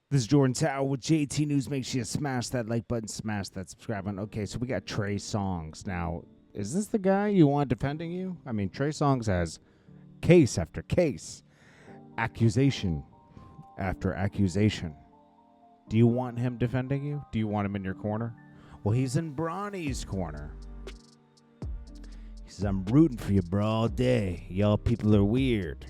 This is Jordan Tower with JT News. Make sure you smash that like button, smash that subscribe button. Okay, so we got Trey Songz. Now, is this the guy you want defending you? I mean, Trey Songz has case after case, accusation after accusation. Do you want him defending you? Do you want him in your corner? Well, he's in Bronny's corner. He says, I'm rooting for you, bro, all day. Y'all people are weird.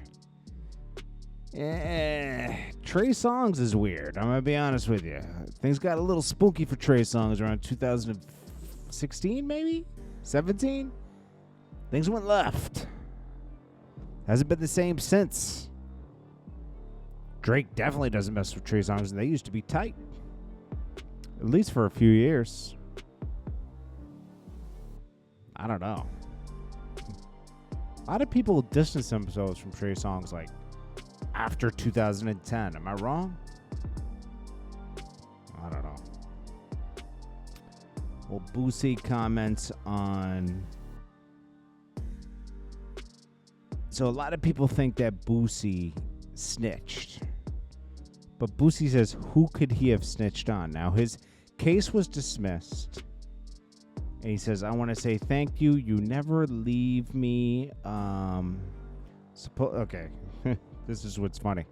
Trey Songz is weird. I'm gonna be honest with you. Things got a little spooky for Trey Songz around 2016, maybe 17. Things went left. Hasn't been the same since. Drake definitely doesn't mess with Trey Songz, and they used to be tight, at least for a few years. I don't know. A lot of people distance themselves from Trey Songz, like, after 2010. Am I wrong? I don't know. Well, Boosie comments on... So a lot of people think that Boosie snitched. But Boosie says, who could he have snitched on? Now, his case was dismissed. And he says, I want to say thank you. You never leave me. Okay. This is what's funny.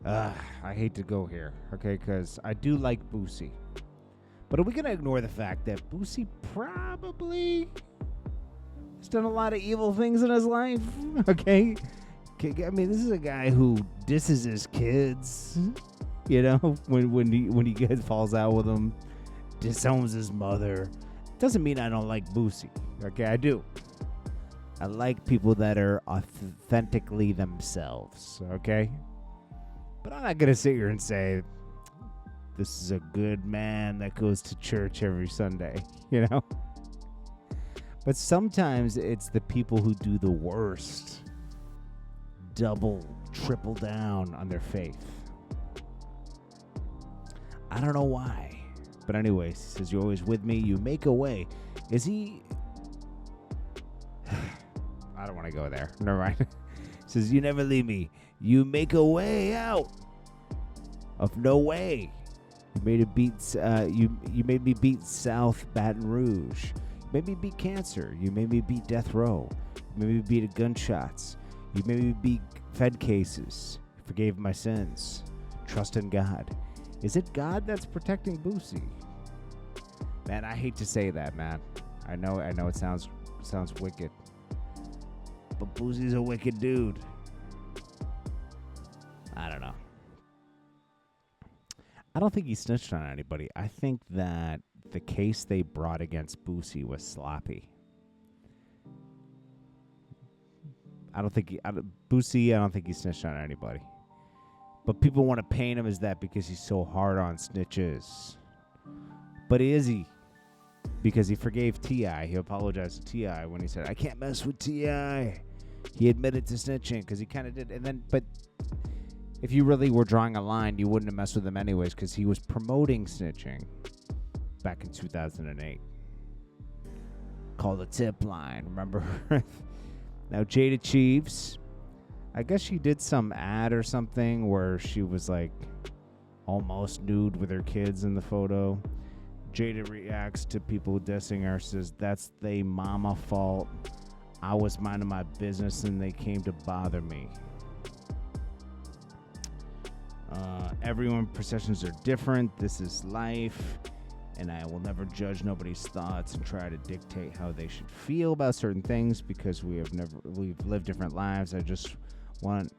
I hate to go here, okay, because I do like Boosie. But are we going to ignore the fact that Boosie probably has done a lot of evil things in his life? Okay? I mean, this is a guy who disses his kids, you know, when he falls out with them, disowns his mother. Doesn't mean I don't like Boosie, okay? I do. I like people that are authentically themselves, okay? But I'm not going to sit here and say, this is a good man that goes to church every Sunday, you know? But sometimes it's the people who do the worst double, triple down on their faith. I don't know why. But anyways, he says, you're always with me. You make a way. Is he... I don't want to go there. Never mind. Says, you never leave me. You make a way out of no way. You made it beat. You made me beat South Baton Rouge. You made me beat cancer. You made me beat death row. You made me beat gunshots. You made me beat Fed cases. You forgave my sins. Trust in God. Is it God that's protecting Boosie? Man, I hate to say that, man. I know it sounds wicked. But Boosie's a wicked dude. I don't know. I don't think he snitched on anybody. I think that the case they brought against Boosie was sloppy. Boosie, I don't think he snitched on anybody. But people want to paint him as that because he's so hard on snitches. But is he? Because he forgave T.I. He apologized to T.I. when he said, I can't mess with T.I. He admitted to snitching because he kind of did. But if you really were drawing a line, you wouldn't have messed with him anyways because he was promoting snitching back in 2008. Call the tip line, remember? Now, Jayda Cheaves, I guess she did some ad or something where she was like almost nude with her kids in the photo. Jada reacts to people dissing her, says, that's they mama fault. I was minding my business and they came to bother me. Everyone's perceptions are different. This is life. And I will never judge nobody's thoughts and try to dictate how they should feel about certain things because we've lived different lives. I just want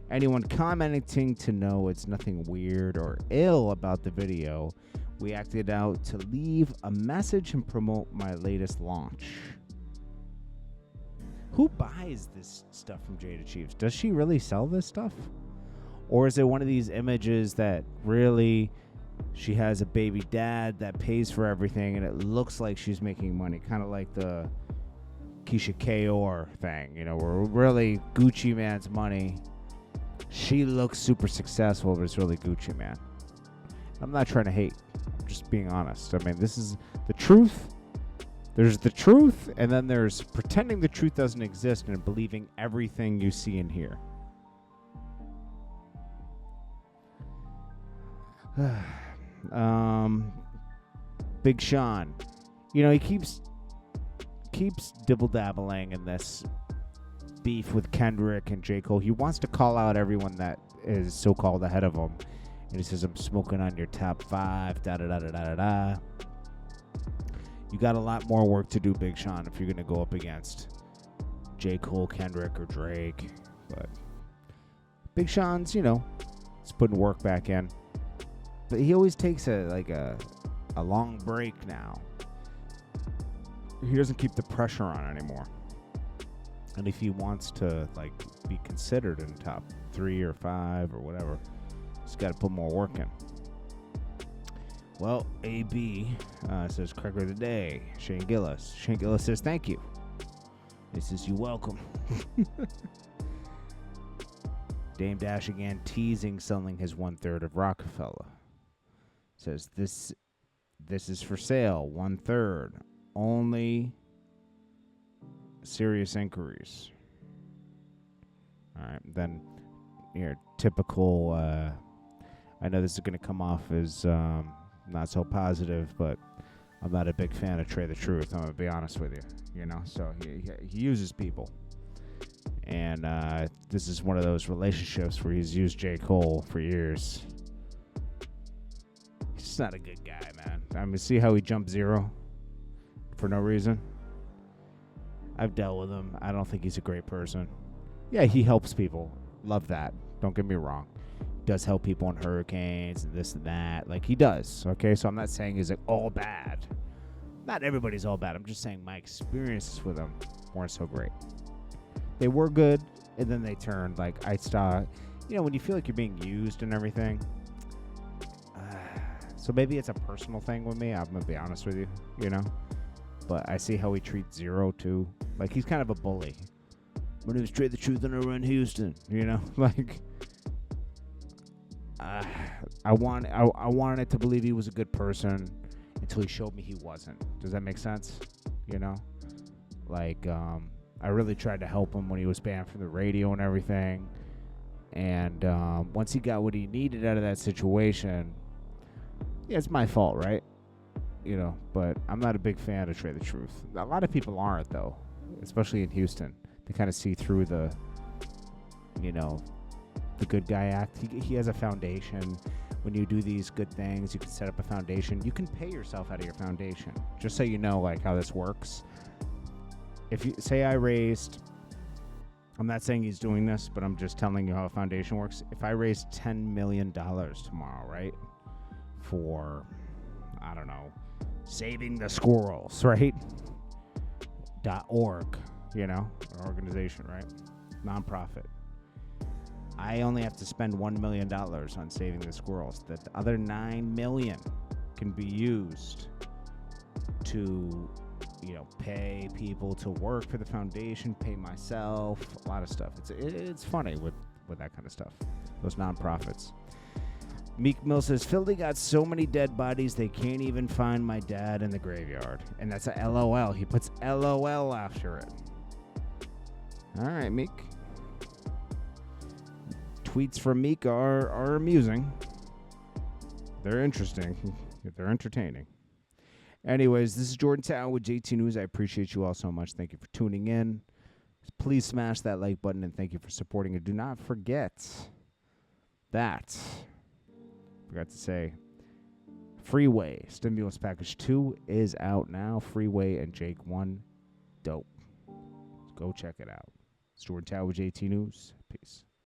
anyone commenting to know it's nothing weird or ill about the video. We acted out to leave a message and promote my latest launch. Who buys this stuff from Jayda Cheaves? Does she really sell this stuff? Or is it one of these images that really she has a baby dad that pays for everything and it looks like she's making money? Kind of like the Keisha Kaur thing, you know, where really Gucci Man's money. She looks super successful, but it's really Gucci Man. I'm not trying to hate. I'm just being honest. I mean, this is the truth. There's the truth, and then there's pretending the truth doesn't exist and believing everything you see and hear. Big Sean. You know, he keeps dibble-dabbling in this beef with Kendrick and J. Cole. He wants to call out everyone that is so-called ahead of him. And he says, I'm smoking on your top 5, da-da-da-da-da-da-da. You got a lot more work to do, Big Sean, if you're going to go up against J. Cole, Kendrick, or Drake. But Big Sean's, you know, he's putting work back in. But he always takes a long break now. He doesn't keep the pressure on anymore. And if he wants to, like, be considered in top 3 or 5 or whatever, he's got to put more work in. Well, AB says, Cracker of the Day, Shane Gillis. Shane Gillis says, thank you. He says, you're welcome. Dame Dash again teasing selling his 1/3 of Rockefeller. Says, this is for sale, 1/3. Only serious inquiries. All right, then your typical, I know this is going to come off as not so positive, but I'm not a big fan of Trae the Truth. I'm going to be honest with you, you know, so he uses people. And this is one of those relationships where he's used J. Cole for years. He's just not a good guy, man. I mean, see how he jumped 0 for no reason? I've dealt with him. I don't think he's a great person. Yeah, he helps people. Love that. Don't get me wrong. He does help people in hurricanes and this and that. Like, he does. Okay, so I'm not saying he's like all bad. Not everybody's all bad. I'm just saying my experiences with him weren't so great. They were good, and then they turned. Like, I saw, you know, when you feel like you're being used and everything. So maybe it's a personal thing with me. I'm going to be honest with you, you know. But I see how he treats 0 too. Like, he's kind of a bully. My name is Trae the Truth and I run Houston. You know, like, I wanted to believe he was a good person until he showed me he wasn't. Does that make sense? You know, like, I really tried to help him when he was banned from the radio and everything. And once he got what he needed out of that situation, yeah, it's my fault, right? You know, but I'm not a big fan of Trae the Truth. A lot of people aren't, though, especially in Houston. They kind of see through the, you know, the good guy act. He has a foundation. When you do these good things, you can set up a foundation. You can pay yourself out of your foundation. Just so you know, like, how this works. If you say I raised, I'm not saying he's doing this, but I'm just telling you how a foundation works. If I raised $10 million tomorrow, right, for, I don't know, saving the squirrels, right? .org, you know, an organization, right? Nonprofit. I only have to spend $1 million on saving the squirrels. The other $9 million can be used to, you know, pay people to work for the foundation, pay myself, a lot of stuff. It's funny with that kind of stuff, those nonprofits. Meek Mill says, Philly got so many dead bodies they can't even find my dad in the graveyard. And that's a LOL. He puts LOL after it. All right, Meek. Tweets from Meek are amusing. They're interesting. They're entertaining. Anyways, this is JordanTower with JT News. I appreciate you all so much. Thank you for tuning in. Please smash that like button, and thank you for supporting it. Do not forget that, forgot to say, Freeway Stimulus Package 2 is out now. Freeway and Jake 1. Dope. Go check it out. It's JordanTower with JT News. Peace.